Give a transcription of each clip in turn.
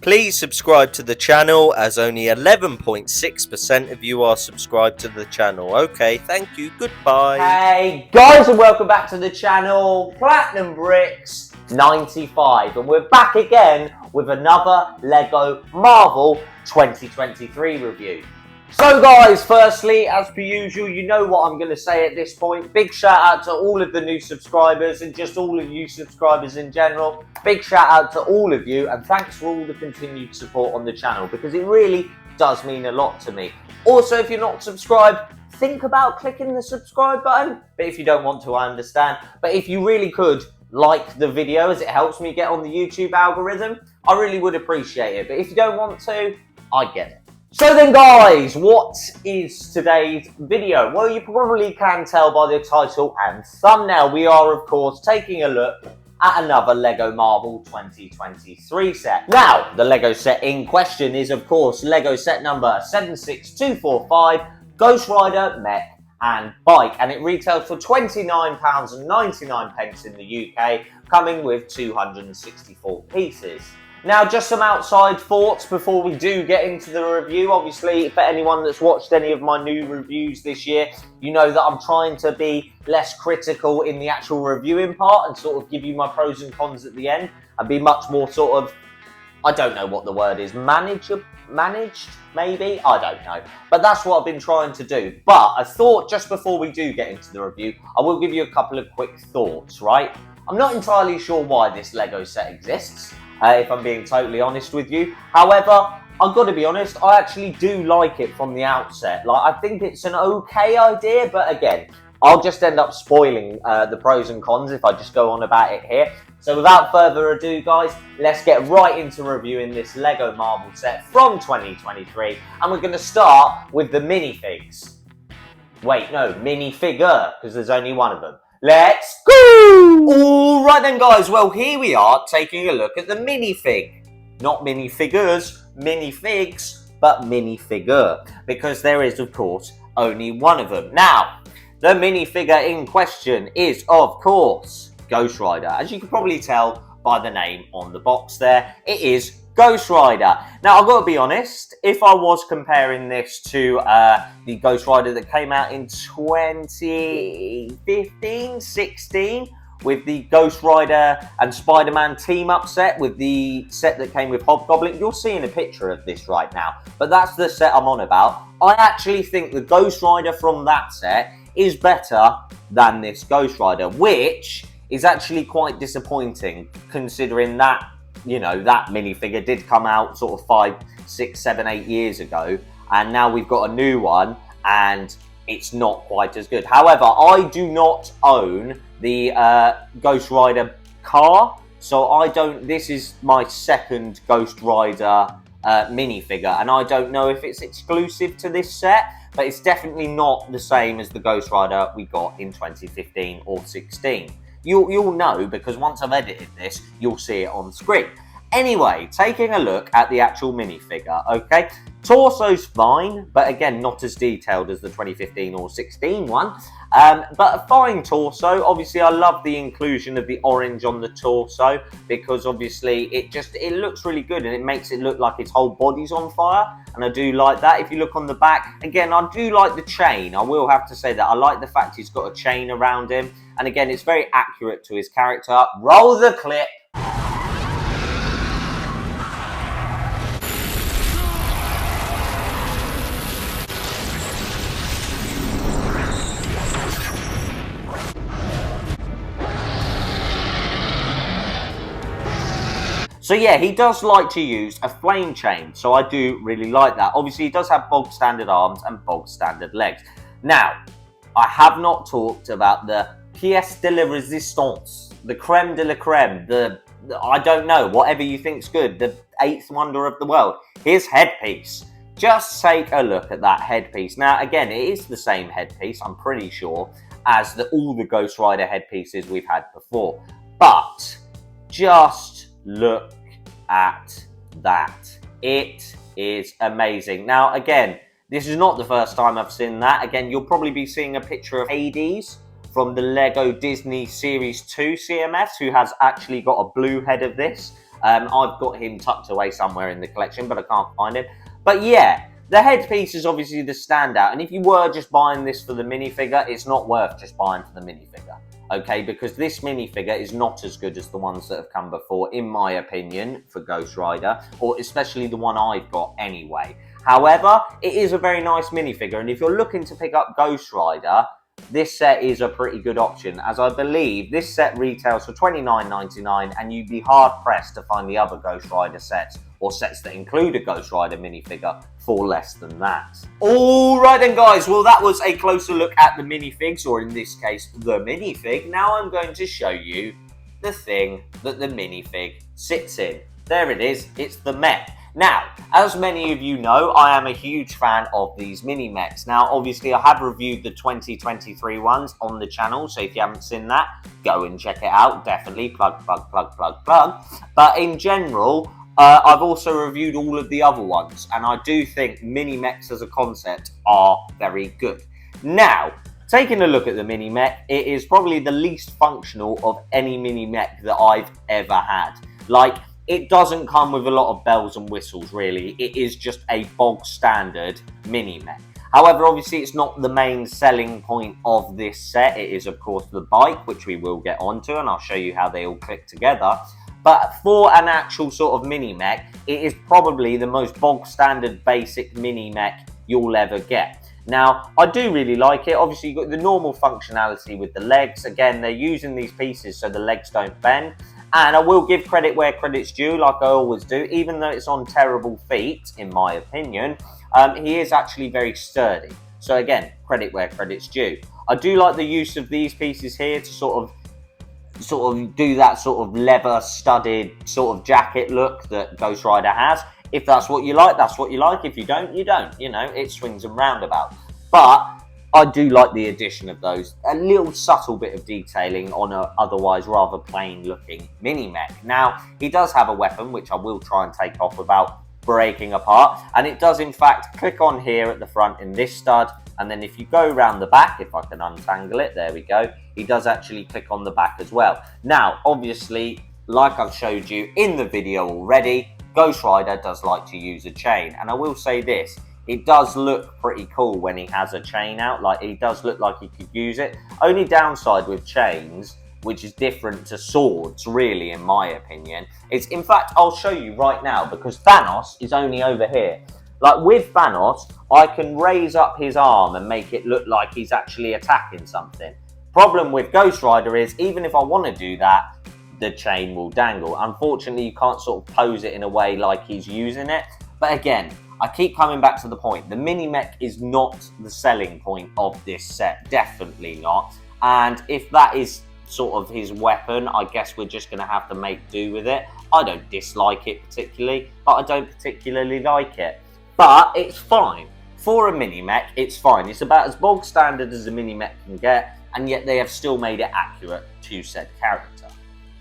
Please subscribe to the channel, as only 11.6% of you are subscribed to the channel. Okay, thank you, goodbye. Hey guys, and welcome back to the channel, Platinum Bricks 95, and we're back again with another Lego Marvel 2023 review. So guys, firstly, as per usual, you know what I'm going to say at this point. Big shout out to all of the new subscribers and just all of you subscribers in general. Big shout out to all of you, and thanks for all the continued support on the channel, because it really does mean a lot to me. Also, if you're not subscribed, think about clicking the subscribe button. But if you don't want to, I understand. But if you really could, like the video, as it helps me get on the YouTube algorithm, I really would appreciate it. But if you don't want to, I get it. So then guys, what is today's video? Well, you probably can tell by the title and thumbnail. We are, of course, taking a look at another Lego Marvel 2023 set. Now, the Lego set in question is, of course, Lego set number 76245, Ghost Rider, Mech and Bike, and it retails for £29.99 in the UK, coming with 264 pieces. Now, just some outside thoughts before we do get into the review. Obviously, for anyone that's watched any of my new reviews this year, you know that I'm trying to be less critical in the actual reviewing part and sort of give you my pros and cons at the end and be much more sort of, I don't know what the word is, managed, maybe? I don't know. But that's what I've been trying to do. But I thought just before we do get into the review, I will give you a couple of quick thoughts, right? I'm not entirely sure why this Lego set exists, if I'm being totally honest with you. However, I've got to be honest, I actually do like it from the outset. Like, I think it's an okay idea, but again, I'll just end up spoiling the pros and cons if I just go on about it here. So without further ado, guys, let's get right into reviewing this Lego Marvel set from 2023. And we're going to start with the minifigs. Wait, no, minifigure, because there's only one of them. Let's go! Alright then guys, well here we are taking a look at the minifig. Not minifigures, minifigs, but minifigure. Because there is, of course, only one of them. Now, the minifigure in question is, of course, Ghost Rider. As you can probably tell by the name on the box there, it is Ghost Rider. Now, I've got to be honest, if I was comparing this to the Ghost Rider that came out in 2015, 16, with the Ghost Rider and Spider-Man team-up set, with the set that came with Hobgoblin, you're seeing a picture of this right now. But that's the set I'm on about. I actually think the Ghost Rider from that set is better than this Ghost Rider, which is actually quite disappointing, considering that, you know, that minifigure did come out sort of 5, 6, 7, 8 years ago, and now we've got a new one, and it's not quite as good. However, I do not own the Ghost Rider car, so I don't. This is my second Ghost Rider minifigure, and I don't know if it's exclusive to this set, but it's definitely not the same as the Ghost Rider we got in 2015 or 16. You'll know, because once I've edited this, you'll see it on screen. Anyway, taking a look at the actual minifigure, okay? Torso's fine, but again, not as detailed as the 2015 or 16 one. But a fine torso. Obviously, I love the inclusion of the orange on the torso, because obviously it looks really good, and it makes it look like its whole body's on fire, and I do like that. If you look on the back, again, I do like the chain. I will have to say that. I like the fact he's got a chain around him, and again, it's very accurate to his character. Roll the clip. So yeah, he does like to use a flame chain, so I do really like that. Obviously, he does have bog standard arms and bog standard legs. Now, I have not talked about the pièce de la résistance, the creme de la creme, the I don't know, whatever you think's good, the 8th wonder of the world, his headpiece. Just take a look at that headpiece. Now, again, it is the same headpiece, I'm pretty sure, as all the Ghost Rider headpieces we've had before. But just look at that. It is amazing. Now, again, this is not the first time I've seen that. Again, you'll probably be seeing a picture of Hades from the Lego Disney Series 2 CMS, who has actually got a blue head of this. I've got him tucked away somewhere in the collection, but I can't find him. But yeah, the headpiece is obviously the standout, and if you were just buying this for the minifigure, it's not worth just buying for the minifigure, okay? Because this minifigure is not as good as the ones that have come before, in my opinion, for Ghost Rider, or especially the one I've got anyway. However, it is a very nice minifigure, and if you're looking to pick up Ghost Rider, this set is a pretty good option, as I believe this set retails for $29.99, and you'd be hard-pressed to find the other Ghost Rider sets, or sets that include a Ghost Rider minifigure, for less than that. Alright then guys, well that was a closer look at the minifigs, or in this case, the minifig. Now I'm going to show you the thing that the minifig sits in. There it is, it's the Mech. Now, as many of you know, I am a huge fan of these mini mechs. Now, obviously, I have reviewed the 2023 ones on the channel, so if you haven't seen that, go and check it out. Definitely, plug. But in general, I've also reviewed all of the other ones, and I do think mini mechs as a concept are very good. Now, taking a look at the mini mech, it is probably the least functional of any mini mech that I've ever had. Like, it doesn't come with a lot of bells and whistles, really. It is just a bog standard mini mech. However, obviously, it's not the main selling point of this set. It is, of course, the bike, which we will get onto, and I'll show you how they all click together. But for an actual sort of mini mech, it is probably the most bog standard basic mini mech you'll ever get. Now, I do really like it. Obviously, you've got the normal functionality with the legs. Again, they're using these pieces so the legs don't bend. And I will give credit where credit's due, like I always do. Even though it's on terrible feet, in my opinion, he is actually very sturdy. So again, credit where credit's due. I do like the use of these pieces here to sort of do that sort of leather studded sort of jacket look that Ghost Rider has. If that's what you like, that's what you like. If you don't, you don't. You know, it swings and roundabouts. But I do like the addition of those. A little subtle bit of detailing on a otherwise rather plain looking mini mech. Now, he does have a weapon, which I will try and take off without breaking apart. And it does, in fact, click on here at the front in this stud. And then if you go around the back, if I can untangle it, there we go. He does actually click on the back as well. Now, obviously, like I've showed you in the video already, Ghost Rider does like to use a chain. And I will say this. It does look pretty cool when he has a chain out, like he does look like he could use it. Only downside with chains, which is different to swords, really, in my opinion, is, in fact, I'll show you right now, because Thanos is only over here. Like, with Thanos, I can raise up his arm and make it look like he's actually attacking something. Problem with Ghost Rider is, even if I want to do that, the chain will dangle. Unfortunately, you can't sort of pose it in a way like he's using it. But again, I keep coming back to the point. The mini mech is not the selling point of this set. Definitely not. And if that is sort of his weapon, I guess we're just going to have to make do with it. I don't dislike it particularly, but I don't particularly like it. But it's fine. For a mini mech, it's fine. It's about as bog standard as a mini mech can get, and yet they have still made it accurate to said character.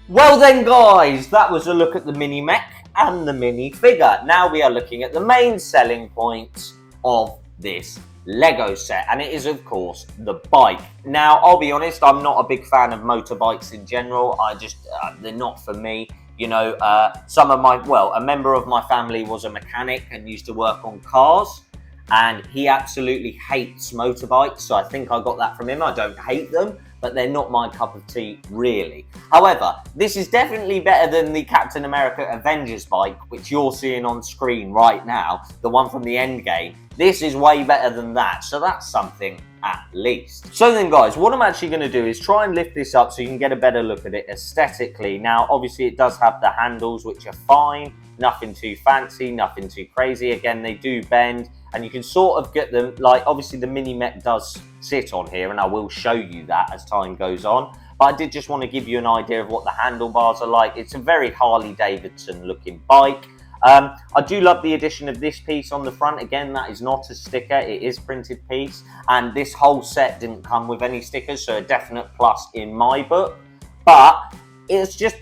Well then guys, that was a look at the mini mech and the mini figure. Now we are looking at the main selling point of this Lego set, and it is of course the bike. Now I'll be honest, I'm not a big fan of motorbikes in general. I just they're not for me. You know, a member of my family was a mechanic and used to work on cars, and he absolutely hates motorbikes, so I think I got that from him. I don't hate them, but they're not my cup of tea, really. However, this is definitely better than the Captain America Avengers bike, which you're seeing on screen right now, the one from the Endgame. This is way better than that, so that's something at least. So then guys, what I'm actually going to do is try and lift this up so you can get a better look at it aesthetically. Now, obviously it does have the handles, which are fine, nothing too fancy, nothing too crazy. Again, they do bend, and you can sort of get them, like, obviously the mini mech does sit on here, and I will show you that as time goes on. But I did just want to give you an idea of what the handlebars are like. It's a very Harley Davidson looking bike. I do love the addition of this piece on the front. Again, that is not a sticker, it is printed piece, and this whole set didn't come with any stickers, so a definite plus in my book. But it's just,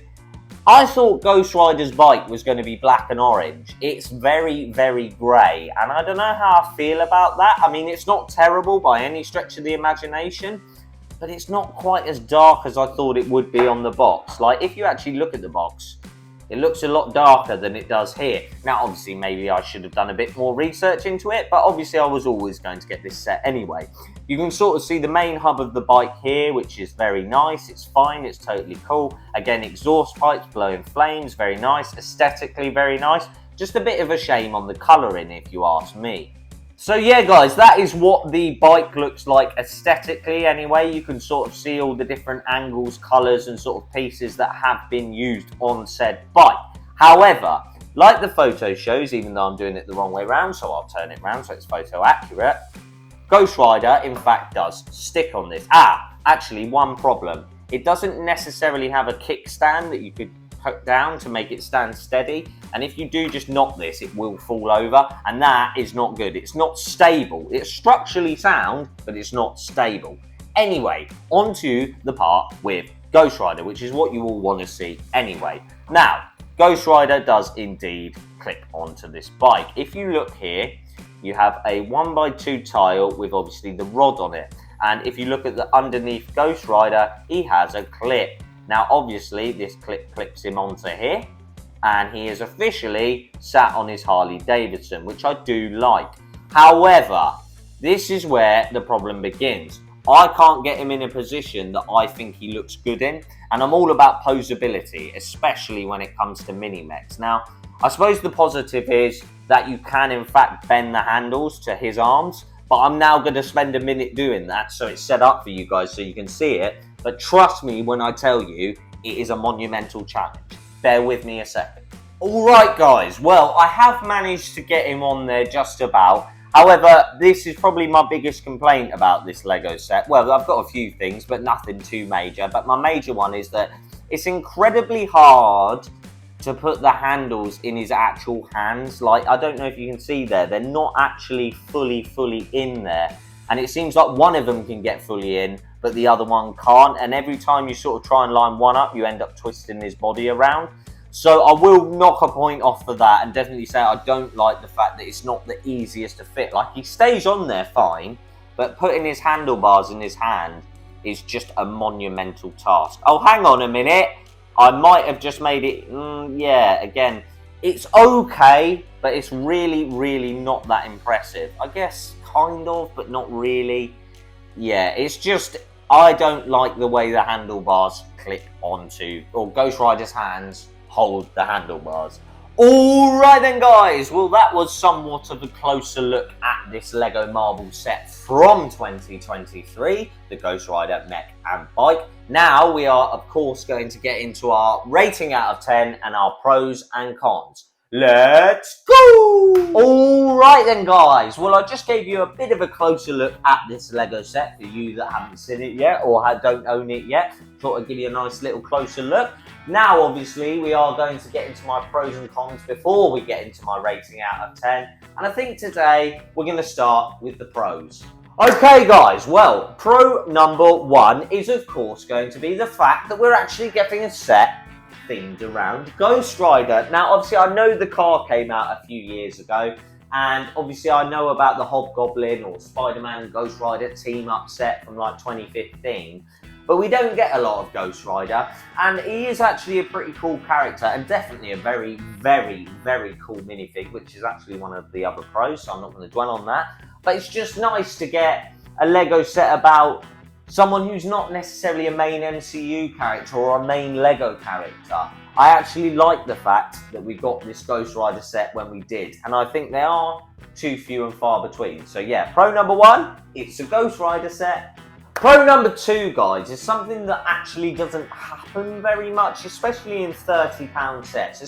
I thought Ghost Rider's bike was going to be black and orange. It's very, very grey, and I don't know how I feel about that. I mean, it's not terrible by any stretch of the imagination, but it's not quite as dark as I thought it would be on the box. Like, if you actually look at the box, It looks a lot darker than it does here. Now, obviously, maybe I should have done a bit more research into it, but obviously I was always going to get this set anyway. You can sort of see the main hub of the bike here, which is very nice. It's fine, it's totally cool. Again, exhaust pipes blowing flames, very nice. Aesthetically, very nice. Just a bit of a shame on the colouring, if you ask me. So yeah, guys, that is what the bike looks like aesthetically anyway. You can sort of see all the different angles, colours and sort of pieces that have been used on said bike. However, like the photo shows, even though I'm doing it the wrong way around, so I'll turn it around so it's photo accurate, Ghost Rider in fact does stick on this. Actually, one problem. It doesn't necessarily have a kickstand that you could put down to make it stand steady, and if you do just knock this, it will fall over, and that is not good. It's not stable. It's structurally sound, but it's not stable. Anyway, onto the part with Ghost Rider, which is what you all want to see anyway. Now, Ghost Rider does indeed clip onto this bike. If you look here, you have a 1x2 tile with obviously the rod on it, and if you look at the underneath Ghost Rider, he has a clip. Now, obviously, this clip clips him onto here, and he is officially sat on his Harley Davidson, which I do like. However, this is where the problem begins. I can't get him in a position that I think he looks good in, and I'm all about posability, especially when it comes to mini mechs. Now, I suppose the positive is that you can, in fact, bend the handles to his arms, but I'm now going to spend a minute doing that, so it's set up for you guys so you can see it. But trust me when I tell you, it is a monumental challenge. Bear with me a second. Alright guys, well, I have managed to get him on there just about. However, this is probably my biggest complaint about this Lego set. Well, I've got a few things, but nothing too major. But my major one is that it's incredibly hard to put the handles in his actual hands. Like, I don't know if you can see there, they're not actually fully in there. And it seems like one of them can get fully in, but the other one can't. And every time you sort of try and line one up, you end up twisting his body around. So I will knock a point off for that and definitely say I don't like the fact that it's not the easiest to fit. Like, he stays on there fine, but putting his handlebars in his hand is just a monumental task. Oh, hang on a minute. I might have just made it, yeah, again, it's okay, but it's really not that impressive. I guess kind of, but not really. Yeah, it's just, I don't like the way the handlebars clip onto, or Ghost Rider's hands hold the handlebars. Alright then guys, well that was somewhat of a closer look at this Lego Marvel set from 2023, the Ghost Rider Mech and Bike. Now we are of course going to get into our rating out of 10 and our pros and cons. Let's go! Alright then guys, well I just gave you a bit of a closer look at this Lego set for you that haven't seen it yet or don't own it yet. Thought I'd give you a nice little closer look. Now obviously we are going to get into my pros and cons before we get into my rating out of 10. And I think today we're going to start with the pros. Okay guys, well, pro number one is of course going to be the fact that we're actually getting a set themed around Ghost Rider. Now obviously I know the car came out a few years ago, and obviously I know about the Hobgoblin or Spider-Man and Ghost Rider team up set from like 2015, but we don't get a lot of Ghost Rider, and he is actually a pretty cool character and definitely a very cool minifig, which is actually one of the other pros, so I'm not going to dwell on that. But it's just nice to get a Lego set about someone who's not necessarily a main MCU character or a main Lego character. I actually like the fact that we got this Ghost Rider set when we did, and I think they are too few and far between. So yeah, pro number one, it's a Ghost Rider set. Pro number two, guys, is something that actually doesn't happen very much, especially in £30 sets,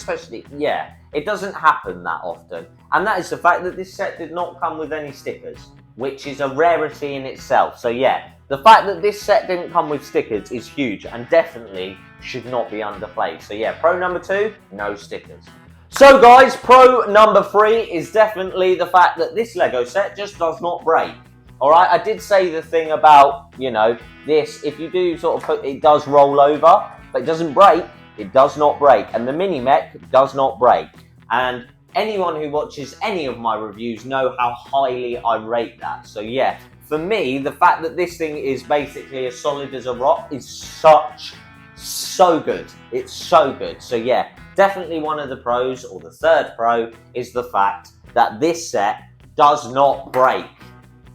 it doesn't happen that often. And that is the fact that this set did not come with any stickers, which is a rarity in itself. So yeah, the fact that this set didn't come with stickers is huge and definitely should not be underplayed. So yeah, pro number two, no stickers. So guys, pro number three is definitely the fact that this Lego set just does not break. Alright, I did say the thing about, you know, this, if you do sort of put, it does roll over, but it doesn't break, it does not break. And the mini mech does not break. And anyone who watches any of my reviews know how highly I rate that. So yeah, for me, the fact that this thing is basically as solid as a rock is so good. It's so good. So yeah, Definitely one of the pros, or the third pro, is the fact that this set does not break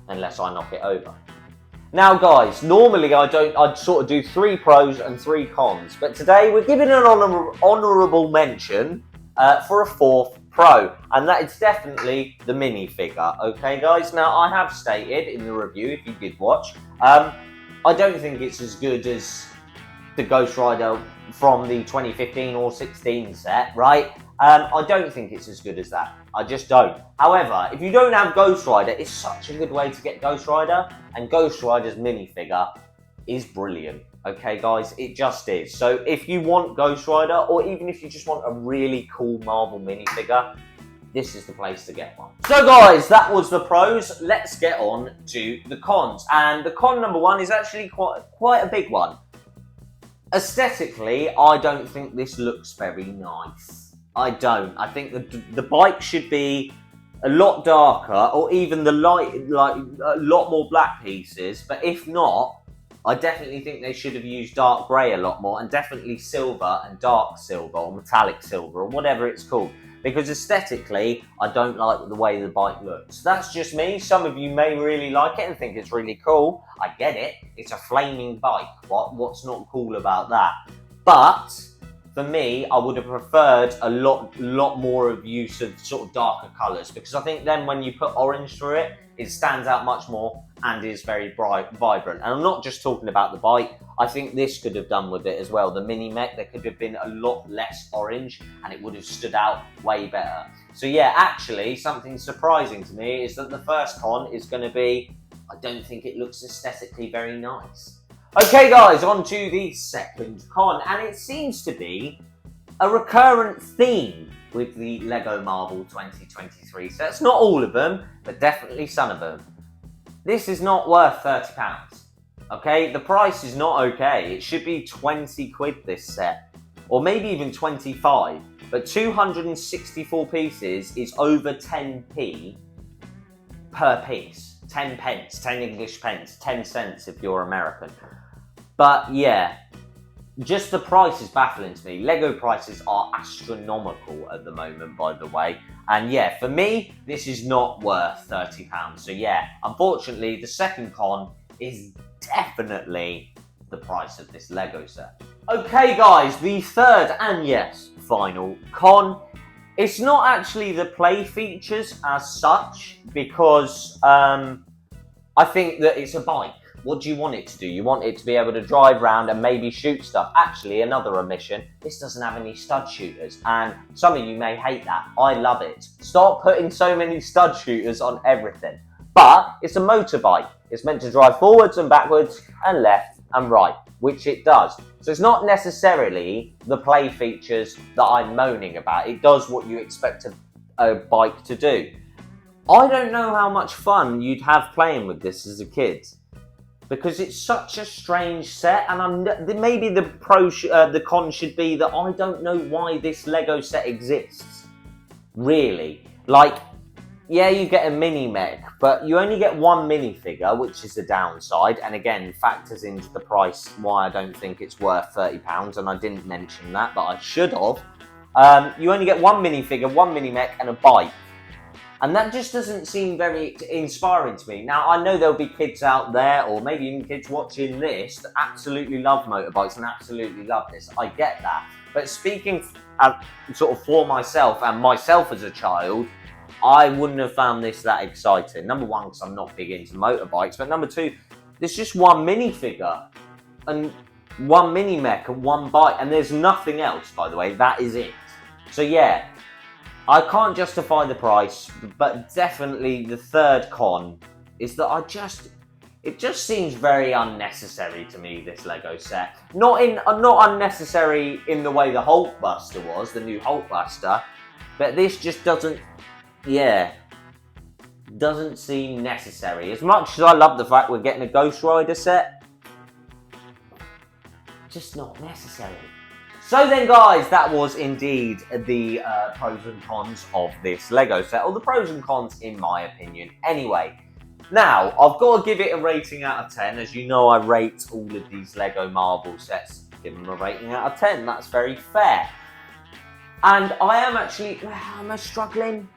unless I knock it over. Now guys, normally I'd sort of do 3 pros and 3 cons, but today we're giving an honourable mention for a 4th pro, and that is definitely the minifigure. Okay guys, now I have stated in the review, if you did watch, I don't think it's as good as the Ghost Rider from the 2015 or 16 set, right? I don't think it's as good as that. I just don't. However, if you don't have Ghost Rider, it's such a good way to get Ghost Rider, and Ghost Rider's minifigure is brilliant. Okay, guys, it just is. So if you want Ghost Rider, or even if you just want a really cool Marvel minifigure, this is the place to get one. So guys, that was the pros. Let's get on to the cons. And the con number 1 is actually quite a big one. Aesthetically, I don't think this looks very nice. I don't. I think the bike should be a lot darker, or even the light, like a lot more black pieces. But if not, I definitely think they should have used dark grey a lot more, and definitely silver and dark silver, or metallic silver, or whatever it's called. Because aesthetically, I don't like the way the bike looks. That's just me. Some of you may really like it and think it's really cool. I get it. It's a flaming bike. What's not cool about that? But for me, I would have preferred a lot more of use of sort of darker colours, because I think then when you put orange through it, it stands out much more and is very bright, vibrant. And I'm not just talking about the bike. I think this could have done with it as well. The mini mech, there could have been a lot less orange and it would have stood out way better. So yeah, actually, something surprising to me is that the first con is going to be, I don't think it looks aesthetically very nice. Okay guys, on to the second con, and it seems to be a recurrent theme with the Lego Marvel 2023 sets. Not all of them, but definitely some of them. This is not worth £30. Okay, the price is not okay. It should be 20 quid this set, or maybe even 25. But 264 pieces is over 10p per piece. 10 pence, 10 English pence, 10 cents if you're American. But yeah, just the price is baffling to me. Lego prices are astronomical at the moment, by the way. And yeah, for me, this is not worth £30. So yeah, unfortunately, the second con is definitely the price of this Lego set. Okay guys, the third and yes, final con. It's not actually the play features as such, because I think that it's a bike. What do you want it to do? You want it to be able to drive around and maybe shoot stuff. Actually, another omission, this doesn't have any stud shooters, and some of you may hate that. I love it. Stop putting so many stud shooters on everything. But it's a motorbike. It's meant to drive forwards and backwards and left and right, which it does. So it's not necessarily the play features that I'm moaning about. It does what you expect a bike to do. I don't know how much fun you'd have playing with this as a kid, because it's such a strange set, and maybe the con should be that I don't know why this Lego set exists. Really. Like, yeah, you get a mini mech, but you only get one minifigure, which is the downside, and again, factors into the price why I don't think it's worth £30, and I didn't mention that, but I should have. You only get one minifigure, one mini mech, and a bike. And that just doesn't seem very inspiring to me. Now, I know there'll be kids out there, or maybe even kids watching this, that absolutely love motorbikes and absolutely love this. I get that. But speaking sort of for myself, and myself as a child, I wouldn't have found this that exciting. Number one, because I'm not big into motorbikes. But number two, there's just one minifigure, and one mini mech, and one bike. And there's nothing else, by the way. That is it. So yeah. I can't justify the price, but definitely the third con is that it just seems very unnecessary to me, this Lego set. Not unnecessary in the way the Hulkbuster was, the new Hulkbuster, but this just doesn't seem necessary. As much as I love the fact we're getting a Ghost Rider set, just not necessary. So then guys, that was indeed the pros and cons of this Lego set, or the pros and cons in my opinion. Anyway, now I've got to give it a rating out of 10. As you know, I rate all of these Lego Marvel sets, give them a rating out of 10, that's very fair. And I am actually, am I struggling?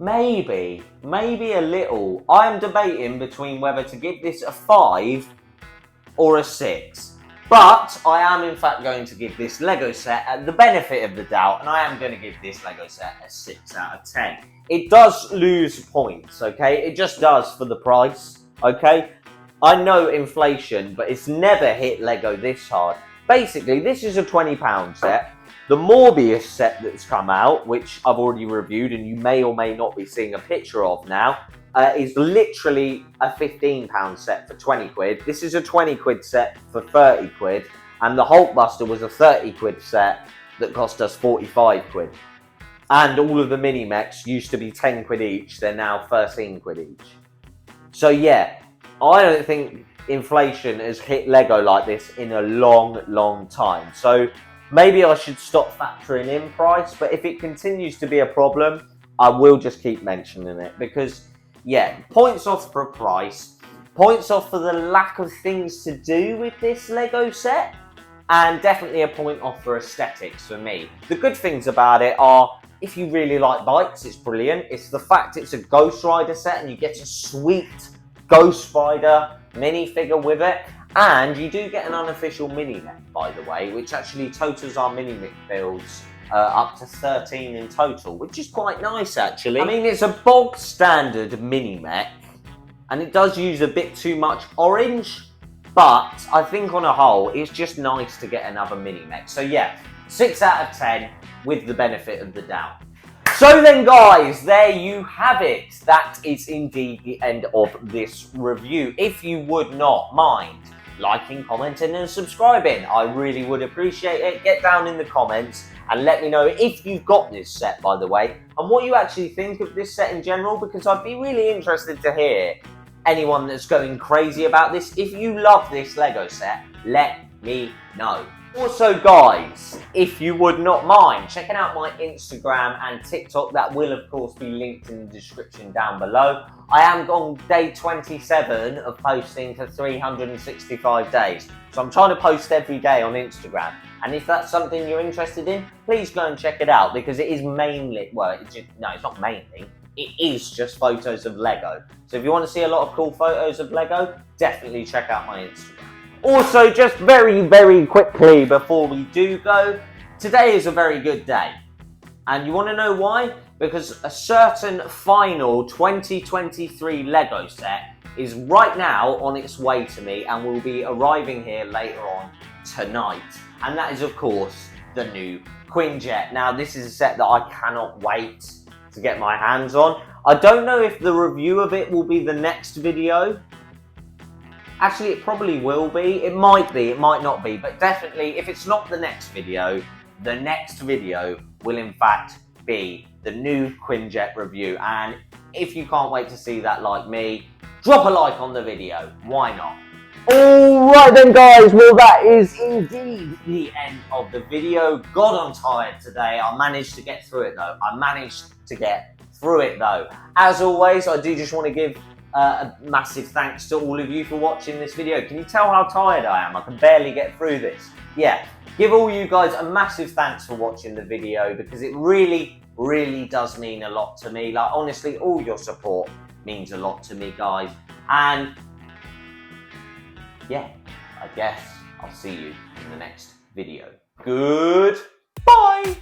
Maybe a little. I am debating between whether to give this a 5 or a 6. But I am in fact going to give this Lego set the benefit of the doubt, and I am going to give this Lego set a 6 out of 10. It does lose points, okay? It just does for the price, okay? I know inflation, but it's never hit Lego this hard. Basically, this is a £20 set. The Morbius set that's come out, which I've already reviewed and you may or may not be seeing a picture of now, is literally a £15 set for 20 quid. This is a 20 quid set for 30 quid. And the Hulkbuster was a 30 quid set that cost us 45 quid. And all of the mini mechs used to be 10 quid each. They're now 13 quid each. So yeah, I don't think inflation has hit Lego like this in a long time. So maybe I should stop factoring in price, but if it continues to be a problem, I will just keep mentioning it because, yeah, points off for price, points off for the lack of things to do with this Lego set, and definitely a point off for aesthetics for me. The good things about it are, if you really like bikes, it's brilliant. It's the fact it's a Ghost Rider set and you get a sweet Ghost Rider minifigure with it. And you do get an unofficial mini-mech, by the way, which actually totals our mini-mech builds up to 13 in total, which is quite nice, actually. I mean, it's a bog standard mini-mech, and it does use a bit too much orange, but I think on a whole, it's just nice to get another mini-mech. So yeah, 6 out of 10 with the benefit of the doubt. So then guys, there you have it. That is indeed the end of this review. If you would not mind liking, commenting and subscribing, I really would appreciate it. Get down in the comments and let me know if you've got this set, by the way, and what you actually think of this set in general, because I'd be really interested to hear anyone that's going crazy about this. If you love this Lego set, let me know. Also guys, if you would not mind checking out my Instagram and TikTok, that will of course be linked in the description down below. I am on day 27 of posting for 365 days. So I'm trying to post every day on Instagram. And if that's something you're interested in, please go and check it out, because it is mainly, well, it's not mainly, it is just photos of Lego. So if you want to see a lot of cool photos of Lego, definitely check out my Instagram. Also, just very quickly before we do go, today is a very good day. And you want to know why? Because a certain final 2023 Lego set is right now on its way to me and will be arriving here later on tonight. And that is, of course, the new Quinjet. Now, this is a set that I cannot wait to get my hands on. I don't know if the review of it will be the next video. Actually, it probably will be. It might not be. But definitely, if it's not the next video will in fact be the new Quinjet review. And if you can't wait to see that like me, drop a like on the video. Why not? Alright then guys, well that is indeed the end of the video. God, I'm tired today. I managed to get through it though. As always, I do just want to give a massive thanks to all of you for watching this video. Can you tell how tired I am? I can barely get through this. Yeah, give all you guys a massive thanks for watching the video, because it really does mean a lot to me. Like, honestly, all your support means a lot to me, guys. And yeah, I guess I'll see you in the next video. Goodbye!